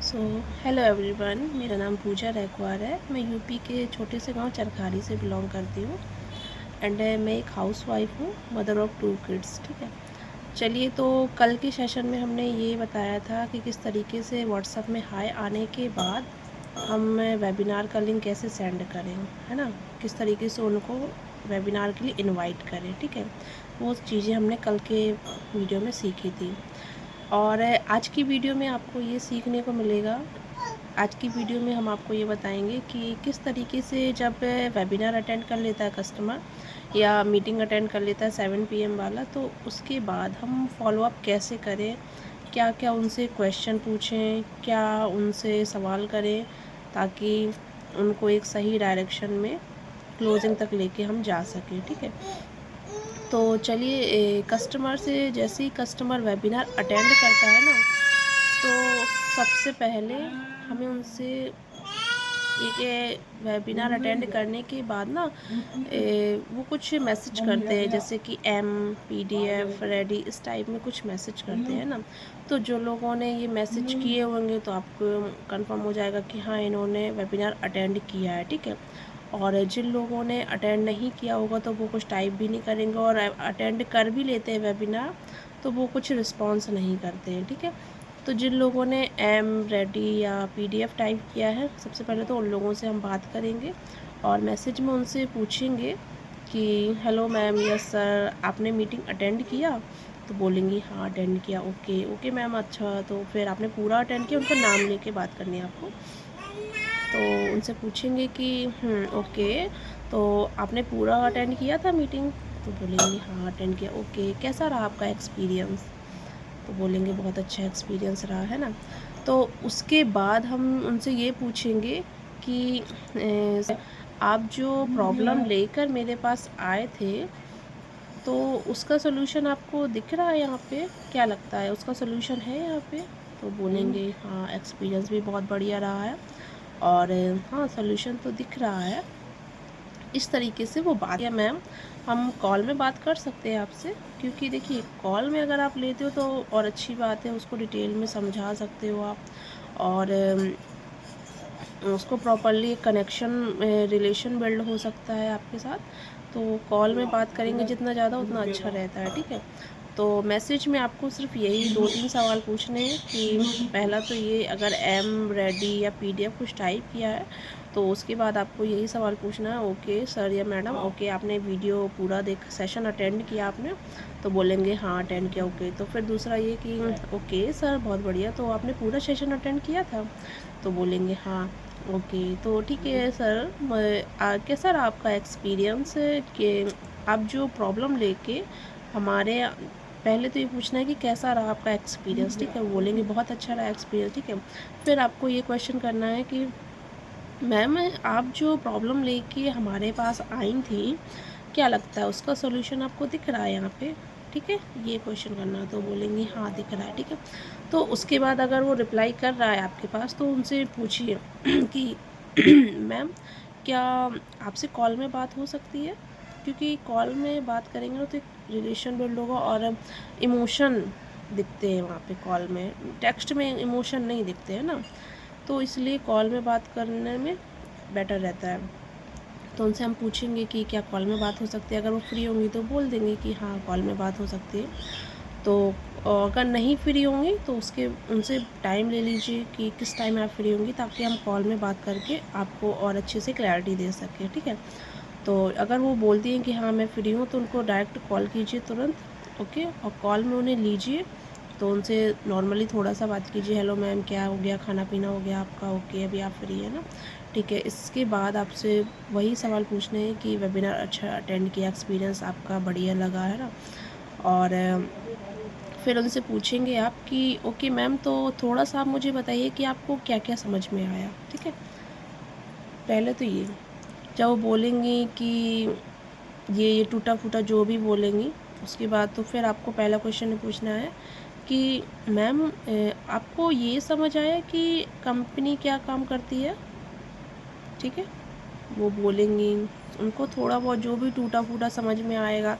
So hello everyone, मेरा नाम पूजा रैकवार है। मैं यूपी के छोटे से गांव चरखारी से बिलोंग करती हूँ एंड मैं एक हाउस वाइफ हूँ, मदर ऑफ़ 2 किड्स। ठीक है, चलिए। तो कल के सेशन में हमने ये बताया था कि किस तरीके से व्हाट्सएप में हाय आने के बाद हम वेबिनार का लिंक कैसे सेंड करें, है ना, किस तरीके से उनको वेबिनार के लिए इनवाइट करें। ठीक है, वो चीज़ें हमने कल के वीडियो में सीखी थी और आज की वीडियो में आपको ये सीखने को मिलेगा। आज की वीडियो में हम आपको ये बताएंगे कि किस तरीके से जब वेबिनार अटेंड कर लेता है कस्टमर या मीटिंग अटेंड कर लेता है 7 PM वाला, तो उसके बाद हम फॉलोअप कैसे करें, क्या क्या उनसे क्वेश्चन पूछें, क्या उनसे सवाल करें, ताकि उनको एक सही डायरेक्शन में क्लोजिंग तक लेके हम जा सकें। ठीक है, तो चलिए, कस्टमर से जैसे ही कस्टमर वेबिनार अटेंड करता है ना, तो सबसे पहले हमें उनसे एक वेबिनार अटेंड करने के बाद ना वो कुछ मैसेज करते हैं, जैसे कि PDF रेडी, इस टाइप में कुछ मैसेज करते हैं ना। तो जो लोगों ने ये मैसेज किए होंगे तो आपको कंफर्म हो जाएगा कि हाँ, इन्होंने वेबिनार अटेंड किया है। ठीक है, और जिन लोगों ने अटेंड नहीं किया होगा तो वो कुछ टाइप भी नहीं करेंगे, और अटेंड कर भी लेते हैं वेबिनार तो वो कुछ रिस्पॉन्स नहीं करते हैं। ठीक है, तो जिन लोगों ने रेडी या PDF टाइप किया है, सबसे पहले तो उन लोगों से हम बात करेंगे और मैसेज में उनसे पूछेंगे कि हेलो मैम, यस सर, आपने मीटिंग अटेंड किया? तो बोलेंगी हाँ अटेंड किया। ओके ओके मैम, अच्छा, तो फिर आपने पूरा अटेंड किया? उनका नाम लेके बात करनी है आपको। तो उनसे पूछेंगे कि ओके, तो आपने पूरा अटेंड किया था मीटिंग? तो बोलेंगे हाँ अटेंड किया। ओके, कैसा रहा आपका एक्सपीरियंस? तो बोलेंगे बहुत अच्छा एक्सपीरियंस रहा, है ना। तो उसके बाद हम उनसे ये पूछेंगे कि आप जो प्रॉब्लम लेकर मेरे पास आए थे, तो उसका सॉल्यूशन आपको दिख रहा है यहाँ पे? क्या लगता है, उसका सॉल्यूशन है यहाँ पे? तो बोलेंगे हाँ, एक्सपीरियंस भी बहुत बढ़िया रहा है और हाँ, सॉल्यूशन तो दिख रहा है। इस तरीके से वो बात, या मैम हम कॉल में बात कर सकते हैं आपसे, क्योंकि देखिए कॉल में अगर आप लेते हो तो और अच्छी बात है, उसको डिटेल में समझा सकते हो आप और उसको प्रॉपरली कनेक्शन रिलेशन बिल्ड हो सकता है आपके साथ। तो कॉल में बात करेंगे जितना ज़्यादा उतना अच्छा रहता है। ठीक है, तो मैसेज में आपको सिर्फ यही 2-3 सवाल पूछने हैं कि पहला तो ये, अगर रेडी या PDF कुछ टाइप किया है तो उसके बाद आपको यही सवाल पूछना है, ओके सर या मैडम, ओके आपने वीडियो पूरा सेशन अटेंड किया आपने? तो बोलेंगे हाँ अटेंड किया। ओके, तो फिर दूसरा ये कि ओके सर बहुत बढ़िया, तो आपने पूरा सेशन अटेंड किया था? तो बोलेंगे हाँ। ओके, तो ठीक है सर, कैसा रहा आपका एक्सपीरियंस कि आप जो प्रॉब्लम लेके हमारे, पहले तो ये पूछना है कि कैसा रहा आपका एक्सपीरियंस। ठीक है, बोलेंगे बहुत अच्छा रहा एक्सपीरियंस। ठीक है, फिर आपको ये क्वेश्चन करना है कि मैम, आप जो प्रॉब्लम लेके हमारे पास आई थी, क्या लगता है उसका सॉल्यूशन आपको दिख रहा है यहाँ पे? ठीक है, ये क्वेश्चन करना है। तो बोलेंगी हाँ दिख रहा है। ठीक है, तो उसके बाद अगर वो रिप्लाई कर रहा है आपके पास तो उनसे पूछिए कि मैम, क्या आपसे कॉल में बात हो सकती है? क्योंकि कॉल में बात करेंगे ना तो एक रिलेशन बिल्ड होगा और इमोशन दिखते हैं वहाँ पे कॉल में, टेक्स्ट में इमोशन नहीं दिखते हैं ना, तो इसलिए कॉल में बात करने में बेटर रहता है। तो उनसे हम पूछेंगे कि क्या कॉल में बात हो सकती है? अगर वो फ्री होंगी तो बोल देंगे कि हाँ कॉल में बात हो सकती है। तो अगर नहीं फ्री होंगी तो उसके उनसे टाइम ले लीजिए कि किस टाइम आप फ्री होंगी, ताकि हम कॉल में बात करके आपको और अच्छे से क्लैरिटी दे सकें। ठीक है, तो अगर वो बोलती हैं कि हाँ मैं फ्री हूँ तो उनको डायरेक्ट कॉल कीजिए तुरंत। ओके, और कॉल में उन्हें लीजिए, तो उनसे नॉर्मली थोड़ा सा बात कीजिए, हेलो मैम क्या हो गया, खाना पीना हो गया आपका? ओके, अभी आप फ्री है ना? ठीक है, इसके बाद आपसे वही सवाल पूछने हैं कि वेबिनार अच्छा अटेंड किया, एक्सपीरियंस आपका बढ़िया लगा, है ना। और फिर उनसे पूछेंगे आप कि ओके मैम, तो थोड़ा सा आप मुझे बताइए कि आपको क्या क्या समझ में आया। ठीक है, पहले तो ये, जब वो बोलेंगी कि ये टूटा फूटा जो भी बोलेंगी, उसके बाद तो फिर आपको पहला क्वेश्चन पूछना है कि मैम, आपको ये समझ आया कि कंपनी क्या काम करती है? ठीक है, वो बोलेंगी, उनको थोड़ा बहुत जो भी टूटा फूटा समझ में आएगा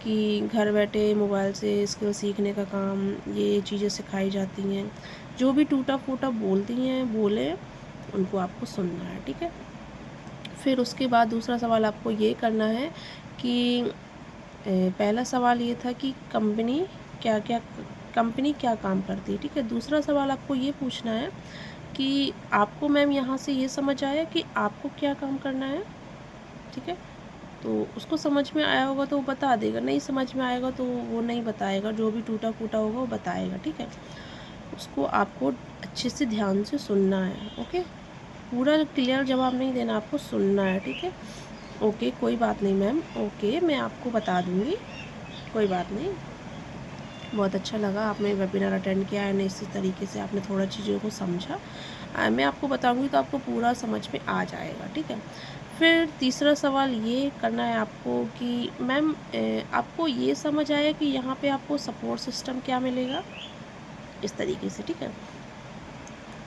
कि घर बैठे मोबाइल से स्किल सीखने का काम, ये चीज़ें सिखाई जाती हैं। जो भी टूटा फूटा बोलती हैं बोले, उनको आपको सुनना है, ठीक है। फिर उसके बाद दूसरा सवाल आपको ये करना है कि पहला सवाल ये था कि कंपनी क्या काम करती है, ठीक है। दूसरा सवाल आपको ये पूछना है कि आपको मैम यहाँ से ये समझ आया कि आपको क्या काम करना है, ठीक है। तो उसको समझ में आया होगा तो वो बता देगा, नहीं समझ में आएगा तो वो नहीं बताएगा, जो भी टूटा फूटा होगा वो बताएगा, ठीक है। उसको आपको अच्छे से ध्यान से सुनना है, ओके। पूरा क्लियर जवाब नहीं देना, आपको सुनना है, ठीक है। ओके, कोई बात नहीं मैम, ओके मैं आपको बता दूँगी, कोई बात नहीं। बहुत अच्छा लगा आपने वेबिनार अटेंड किया एंड इसी तरीके से आपने थोड़ा चीज़ों को समझा। मैं आपको बताऊँगी तो आपको पूरा समझ में आ जाएगा, ठीक है। फिर तीसरा सवाल ये करना है आपको कि मैम आपको ये समझ आया कि यहाँ पे आपको सपोर्ट सिस्टम क्या मिलेगा, इस तरीके से, ठीक है।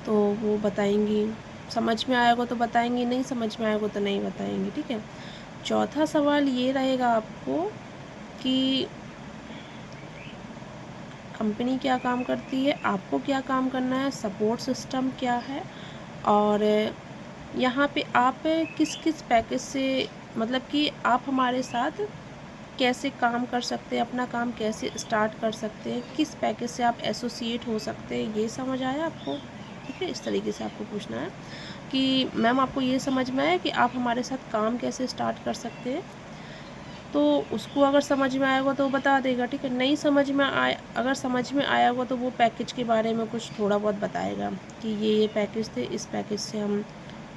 तो वो बताएंगी, समझ में आएगा तो बताएंगी, नहीं समझ में आएगा तो नहीं बताएंगी, ठीक है। चौथा सवाल ये रहेगा आपको कि कंपनी क्या काम करती है, आपको क्या काम करना है, सपोर्ट सिस्टम क्या है, और यहाँ पे आप किस किस पैकेज से, मतलब कि आप हमारे साथ कैसे काम कर सकते हैं, अपना काम कैसे स्टार्ट कर सकते हैं, किस पैकेज से आप एसोसिएट हो सकते हैं, ये समझ आया आपको, ठीक है। इस तरीके से आपको पूछना है कि मैम आपको ये समझ में आया कि आप हमारे साथ काम कैसे स्टार्ट कर सकते हैं। तो उसको अगर समझ में आएगा तो वो बता देगा, ठीक है। नहीं समझ में आए, अगर समझ में आया होगा तो वो पैकेज के बारे में कुछ थोड़ा बहुत बताएगा कि ये पैकेज थे, इस पैकेज से हम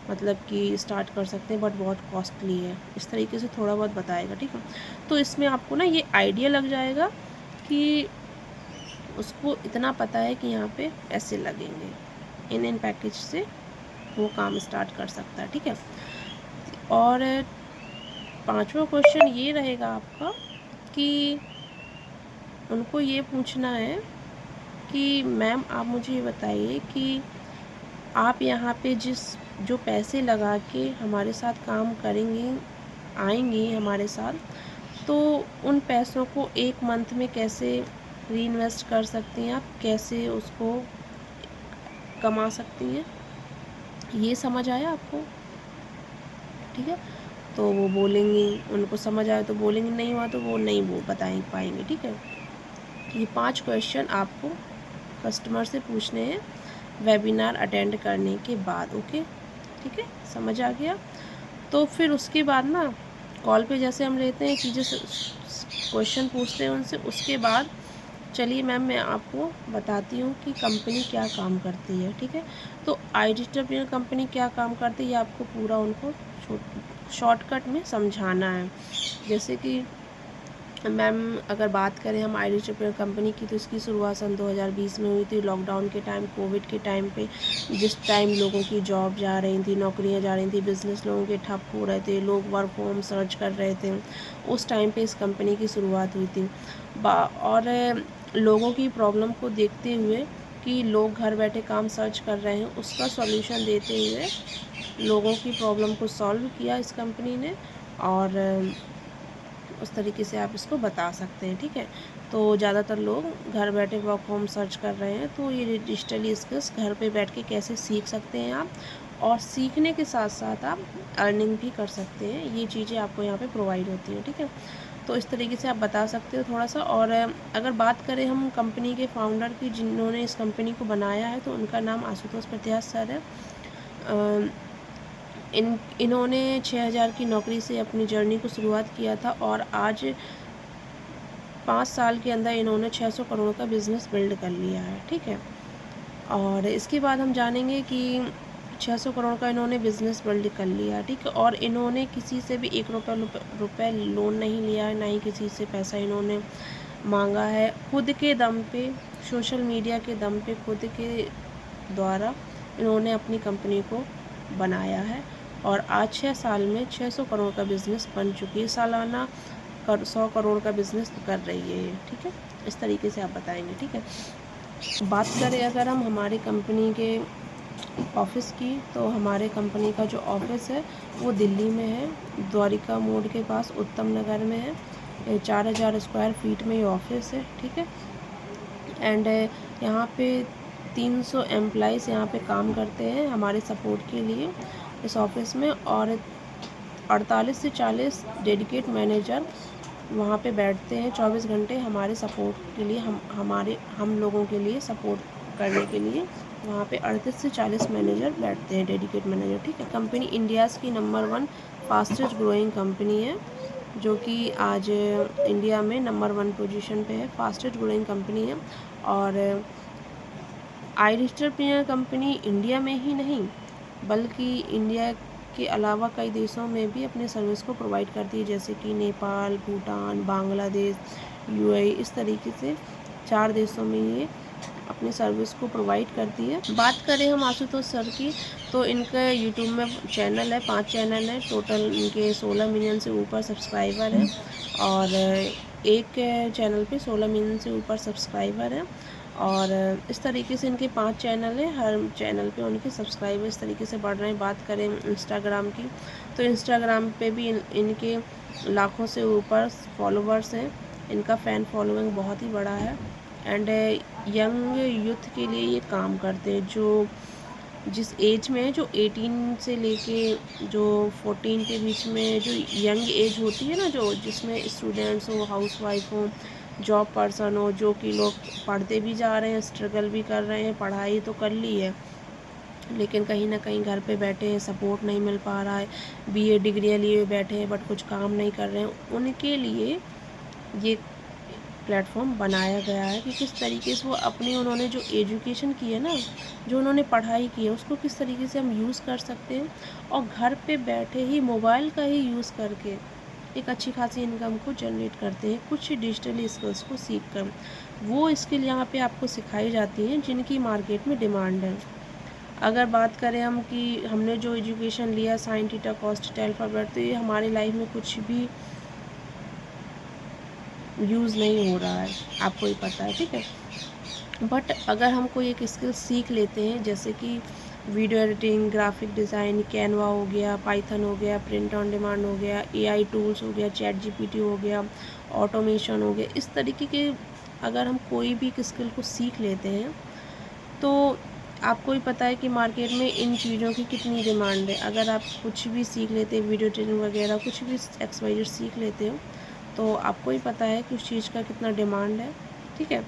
मतलब कि स्टार्ट कर सकते हैं बट बहुत कॉस्टली है, इस तरीके से थोड़ा बहुत बताएगा, ठीक है। तो इसमें आपको ना ये आइडिया लग जाएगा कि उसको इतना पता है कि यहाँ पे ऐसे लगेंगे, इन पैकेज से वो काम स्टार्ट कर सकता है, ठीक है। और पांचवा क्वेश्चन ये रहेगा आपका कि उनको ये पूछना है कि मैम आप मुझे ये बताइए कि आप यहाँ पे जो पैसे लगा के हमारे साथ काम करेंगी, आएंगी हमारे साथ, तो उन पैसों को एक मंथ में कैसे री इन्वेस्ट कर सकती हैं, आप कैसे उसको कमा सकती हैं, ये समझ आया आपको, ठीक है। तो वो बोलेंगी, उनको समझ आया तो बोलेंगी, नहीं हुआ तो वो नहीं वो बता पाएंगे, ठीक है। ये 5 क्वेश्चन आपको कस्टमर से पूछने हैं वेबिनार अटेंड करने के बाद, ओके, ठीक है, समझ आ गया। तो फिर उसके बाद ना कॉल पे जैसे हम लेते हैं कि जैसे क्वेश्चन पूछते हैं उनसे, उसके बाद चलिए मैम मैं आपको बताती हूँ कि कंपनी क्या काम करती है, ठीक है। तो आईडिस्ट्रीब्यूटर कंपनी क्या काम करती है, ये आपको पूरा उनको शॉर्टकट में समझाना है। जैसे कि मैम अगर बात करें हम आईडिस्ट्रीब्यूटर कंपनी की, तो इसकी शुरुआत सन 2020 में हुई थी, लॉकडाउन के टाइम, कोविड के टाइम पे, जिस टाइम लोगों की जॉब जा रही थी, नौकरियां जा रही थी, बिज़नेस लोगों के ठप हो रहे थे, लोग वर्क होम सर्च कर रहे थे, उस टाइम पे इस कंपनी की शुरुआत हुई थी। और लोगों की प्रॉब्लम को देखते हुए कि लोग घर बैठे काम सर्च कर रहे हैं, उसका सॉल्यूशन देते हुए लोगों की प्रॉब्लम को सॉल्व किया इस कंपनी ने, और उस तरीके से आप इसको बता सकते हैं, ठीक है। तो ज़्यादातर लोग घर बैठे वर्क होम सर्च कर रहे हैं, तो ये डिजिटली स्किल्स घर पे बैठ के कैसे सीख सकते हैं आप, और सीखने के साथ साथ आप अर्निंग भी कर सकते हैं, ये चीज़ें आपको यहाँ पे प्रोवाइड होती हैं, ठीक है। तो इस तरीके से आप बता सकते हो थोड़ा सा। और अगर बात करें हम कंपनी के फाउंडर की, जिन्होंने इस कंपनी को बनाया है, तो उनका नाम आशुतोष प्रत्याश सर है। इन्होंने 6000 की नौकरी से अपनी जर्नी को शुरुआत किया था, और आज 5 साल के अंदर इन्होंने 600 करोड़ का बिज़नेस बिल्ड कर लिया है, ठीक है। और इसके बाद हम जानेंगे कि 600 करोड़ का इन्होंने बिज़नेस बिल्ड कर लिया, ठीक है। और इन्होंने किसी से भी 1 रुपये लोन नहीं लिया है, ना ही किसी से पैसा इन्होंने मांगा है, खुद के दम पे, सोशल मीडिया के दम पे, खुद के द्वारा इन्होंने अपनी कंपनी को बनाया है, और आज 6 साल में 600 करोड़ का बिज़नेस बन चुकी है, सालाना 100 करोड़ का बिज़नेस कर रही है, ठीक है। इस तरीके से आप बताएंगे, ठीक है। बात करें अगर हम हमारी कंपनी के ऑफिस की, तो हमारे कंपनी का जो ऑफिस है वो दिल्ली में है, द्वारिका मोड़ के पास उत्तम नगर में है, 4000 स्क्वायर फीट में ये ऑफिस है, ठीक है। एंड यहाँ पे 300 एम्प्लॉइज़ यहाँ पे काम करते हैं हमारे सपोर्ट के लिए इस ऑफिस में, और 48 से 40 डेडिकेट मैनेजर वहाँ पे बैठते हैं 24 घंटे हमारे सपोर्ट के लिए, हम लोगों के लिए सपोर्ट करने के लिए वहाँ पे 38 से 40 मैनेजर बैठते हैं, डेडिकेट मैनेजर, ठीक है। कंपनी इंडियाज़ की नंबर 1 फास्टेस्ट ग्रोइंग कंपनी है, जो कि आज इंडिया में नंबर 1 पोजीशन पे है, फास्टेस्ट ग्रोइंग कंपनी है। और आईरिस्टरप्रेन्योर कंपनी इंडिया में ही नहीं बल्कि इंडिया के अलावा कई देशों में भी अपने सर्विस को प्रोवाइड करती है, जैसे कि नेपाल, भूटान, बांग्लादेश, यूएई, इस तरीके से 4 देशों में ये अपनी सर्विस को प्रोवाइड करती है। बात करें हम आशुतोष सर की, तो इनका यूट्यूब में चैनल है, 5 चैनल है, टोटल इनके 16 मिलियन से ऊपर सब्सक्राइबर है, और एक चैनल पे 16 मिलियन से ऊपर सब्सक्राइबर है। और इस तरीके से इनके 5 चैनल हैं, हर चैनल पे उनके सब्सक्राइबर इस तरीके से बढ़ रहे हैं। बात करें इंस्टाग्राम की, तो इंस्टाग्राम पे भी इनके लाखों से ऊपर फॉलोवर्स हैं, इनका फ़ैन फॉलोइंग बहुत ही बड़ा है। एंड यंग यूथ के लिए ये काम करते हैं, जो जिस एज में, जो 18 से लेके जो 14 के बीच में जो यंग एज होती है ना, जो जिसमें स्टूडेंट्स हो, हाउसवाइफ हो, जॉब पर्सन हो, जो कि लोग पढ़ते भी जा रहे हैं, स्ट्रगल भी कर रहे हैं, पढ़ाई तो कर ली है लेकिन कहीं ना कहीं घर पे बैठे हैं, सपोर्ट नहीं मिल पा रहा है, बीए डिग्रियाँ लिए बैठे हैं बट कुछ काम नहीं कर रहे हैं, उनके लिए ये प्लेटफॉर्म बनाया गया है कि किस तरीके से वो अपनी, उन्होंने जो एजुकेशन की है ना, जो उन्होंने पढ़ाई की है, उसको किस तरीके से हम यूज़ कर सकते हैं, और घर पे बैठे ही मोबाइल का ही यूज़ करके एक अच्छी खासी इनकम को जनरेट करते हैं, कुछ डिजिटली स्किल्स को सीख कर। वो स्किल यहाँ पे आपको सिखाई जाती हैं जिनकी मार्केट में डिमांड है। अगर बात करें हम कि हमने जो एजुकेशन लिया sine theta cos theta alphabet, तो ये हमारी लाइफ में कुछ भी यूज़ नहीं हो रहा है, आपको ही पता है, ठीक है। बट अगर हम कोई एक स्किल सीख लेते हैं, जैसे कि video editing, graphic design, Canva हो गया, पाइथन हो गया, प्रिंट ऑन डिमांड हो गया, एआई टूल्स हो गया, चैट जीपीटी हो गया, ऑटोमेशन हो गया, इस तरीके के अगर हम कोई भी एक स्किल को सीख लेते हैं, तो आपको ही पता है कि मार्केट में इन चीज़ों की कितनी डिमांड है। अगर आप कुछ भी सीख लेते हैं, वीडियो एडिटिंग वगैरह कुछ भी XYZ सीख लेते हो, तो आपको ही पता है कि उस चीज़ का कितना डिमांड है, ठीक है।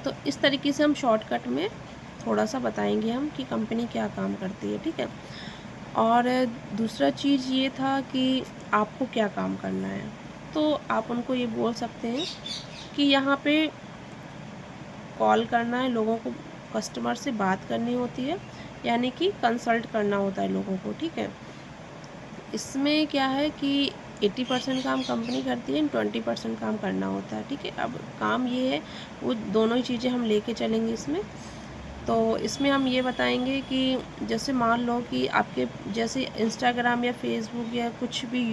तो इस तरीके से हम शॉर्टकट में थोड़ा सा बताएंगे हम कि कंपनी क्या काम करती है, ठीक है। और दूसरा चीज़ ये था कि आपको क्या काम करना है, तो आप उनको ये बोल सकते हैं कि यहाँ पे कॉल करना है लोगों को, कस्टमर से बात करनी होती है, यानी कि कंसल्ट करना होता है लोगों को, ठीक है। इसमें क्या है कि 80% काम कंपनी करती है, 20% काम करना होता है, ठीक है। अब काम ये है, वो दोनों ही चीज़ें हम लेके चलेंगे इसमें। तो इसमें हम ये बताएंगे कि जैसे मान लो कि आपके जैसे इंस्टाग्राम या फेसबुक या कुछ भी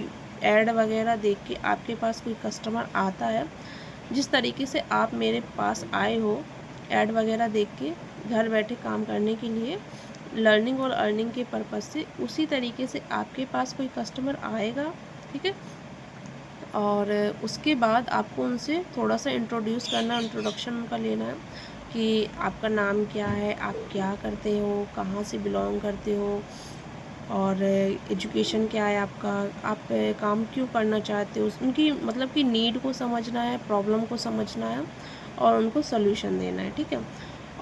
ऐड वगैरह देख के आपके पास कोई कस्टमर आता है, जिस तरीके से आप मेरे पास आए हो ऐड वगैरह देख के घर बैठे काम करने के लिए, लर्निंग और अर्निंग के पर्पज़ से, उसी तरीके से आपके पास कोई कस्टमर आएगा, ठीक है। और उसके बाद आपको उनसे थोड़ा सा इंट्रोड्यूस करना, इंट्रोडक्शन उनका लेना है कि आपका नाम क्या है, आप क्या करते हो, कहाँ से बिलोंग करते हो, और एजुकेशन क्या है आपका, आप काम क्यों करना चाहते हो, उनकी मतलब कि नीड को समझना है, प्रॉब्लम को समझना है और उनको सोल्यूशन देना है, ठीक है।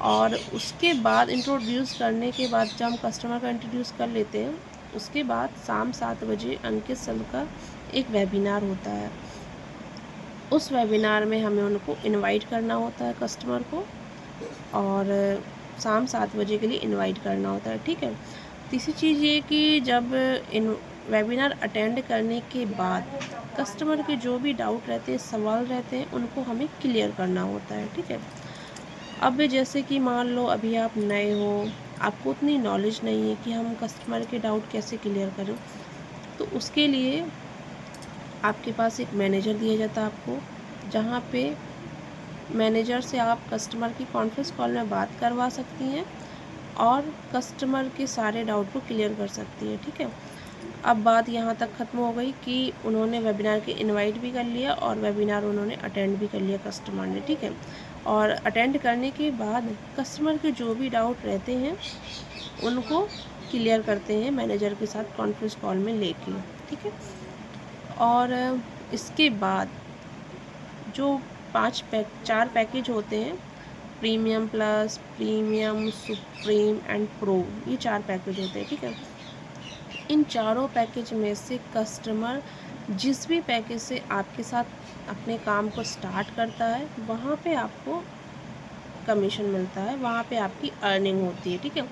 और उसके बाद इंट्रोड्यूस करने के बाद जब हम कस्टमर का इंट्रोड्यूस कर लेते हैं, उसके बाद शाम 7 बजे अंकित सर का एक वेबिनार होता है। उस वेबिनार में हमें उनको इनवाइट करना होता है कस्टमर को, और शाम 7 बजे के लिए इनवाइट करना होता है, ठीक है। तीसरी चीज़ ये कि जब इन वेबिनार अटेंड करने के बाद कस्टमर के जो भी डाउट रहते हैं, सवाल रहते हैं, उनको हमें क्लियर करना होता है, ठीक है। अब जैसे कि मान लो अभी आप नए हो, आपको उतनी नॉलेज नहीं है कि हम कस्टमर के डाउट कैसे क्लियर करें, तो उसके लिए आपके पास एक मैनेजर दिया जाता है आपको, जहाँ पे मैनेजर से आप कस्टमर की कॉन्फ्रेंस कॉल में बात करवा सकती हैं और कस्टमर के सारे डाउट को क्लियर कर सकती हैं, ठीक है। अब बात यहाँ तक ख़त्म हो गई कि उन्होंने वेबिनार के इनवाइट भी कर लिया और वेबिनार उन्होंने अटेंड भी कर लिया कस्टमर ने, ठीक है। और अटेंड करने के बाद कस्टमर के जो भी डाउट रहते हैं उनको क्लियर करते हैं मैनेजर के साथ कॉन्फ्रेंस कॉल में लेके, ठीक है। और इसके बाद जो 4 पैकेज होते हैं, premium plus, premium, supreme and pro, ये 4 पैकेज होते हैं, ठीक है। इन चारों पैकेज में से कस्टमर जिस भी पैकेज से आपके साथ अपने काम को स्टार्ट करता है वहाँ पे आपको कमीशन मिलता है, वहाँ पे आपकी अर्निंग होती है, ठीक है।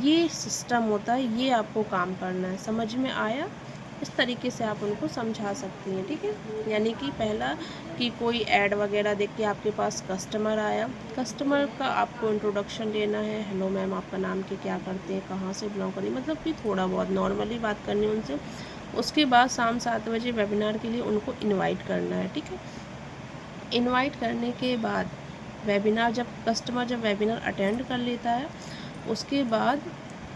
ये सिस्टम होता है, ये आपको काम करना है। समझ में आया? इस तरीके से आप उनको समझा सकती हैं, ठीक है। यानी कि पहला कि कोई ऐड वगैरह देख के आपके पास कस्टमर आया, कस्टमर का आपको इंट्रोडक्शन देना है, हेलो मैम आपका नाम क्या करते हैं, कहाँ से बिलोंग करें, मतलब कि थोड़ा बहुत नॉर्मली बात करनी है उनसे। उसके बाद शाम 7 बजे वेबिनार के लिए उनको इन्वाइट करना है, ठीक है। इन्वाइट करने के बाद जब वेबिनार अटेंड कर लेता है उसके बाद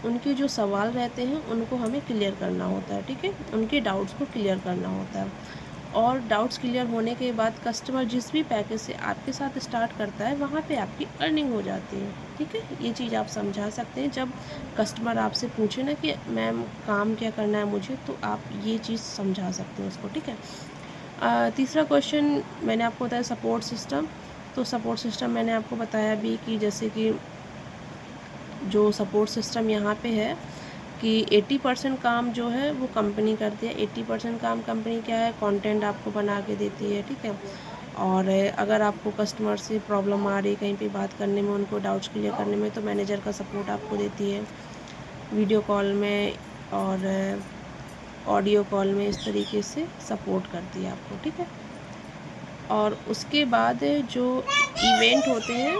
उनके जो सवाल रहते हैं उनको हमें क्लियर करना होता है, ठीक है। उनके डाउट्स को क्लियर करना होता है और डाउट्स क्लियर होने के बाद कस्टमर जिस भी पैकेज से आपके साथ स्टार्ट करता है वहाँ पे आपकी अर्निंग हो जाती है, ठीक है। ये चीज़ आप समझा सकते हैं। जब कस्टमर आपसे पूछे ना कि मैम काम क्या करना है मुझे, तो आप ये चीज़ समझा सकते हैं उसको, ठीक है। तीसरा क्वेश्चन मैंने आपको बताया सपोर्ट सिस्टम। तो सपोर्ट सिस्टम मैंने आपको बताया भी कि जैसे कि जो सपोर्ट सिस्टम यहाँ पे है कि 80% काम जो है वो कंपनी करती है। 80% काम कंपनी क्या है, कंटेंट आपको बना के देती है, ठीक है। और अगर आपको कस्टमर से प्रॉब्लम आ रही है कहीं पे बात करने में, उनको डाउट्स क्लियर करने में, तो मैनेजर का सपोर्ट आपको देती है वीडियो कॉल में और ऑडियो कॉल में, इस तरीके से सपोर्ट करती है आपको, ठीक है। और उसके बाद जो इवेंट होते हैं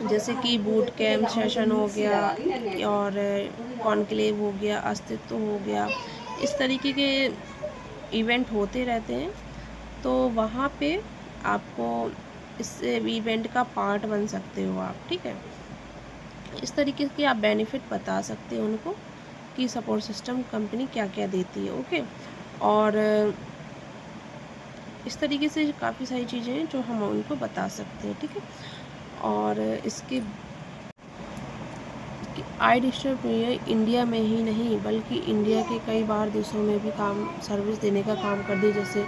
जैसे कि बूट कैम्प सेशन हो गया और कॉन्क्लेव हो गया, अस्तित्व हो गया, इस तरीके के इवेंट होते रहते हैं। तो वहाँ पे आपको इस इवेंट का पार्ट बन सकते हो आप, ठीक है। इस तरीके के आप बेनिफिट बता सकते हैं उनको कि सपोर्ट सिस्टम कंपनी क्या क्या देती है, ओके। और इस तरीके से काफ़ी सारी चीज़ें हैं जो हम उनको बता सकते हैं, ठीक है। और इसके आई डिस्ट्रीब्यूटर इंडिया में ही नहीं बल्कि इंडिया के कई बाहर देशों में भी काम सर्विस देने का काम कर दी, जैसे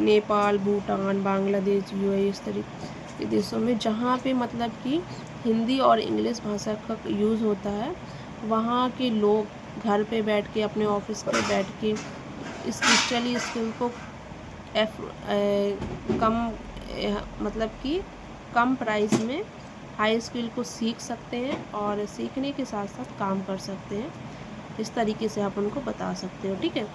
नेपाल, भूटान, बांग्लादेश, यूएई, इस तरीके के देशों में जहाँ पे मतलब कि हिंदी और इंग्लिश भाषा का यूज़ होता है। वहाँ के लोग घर पे बैठ के, अपने ऑफिस पे बैठ के इस डिजिटली स्किल को मतलब कि कम प्राइस में हाई स्किल को सीख सकते हैं और सीखने के साथ साथ काम कर सकते हैं। इस तरीके से आप उनको बता सकते हो, ठीक है।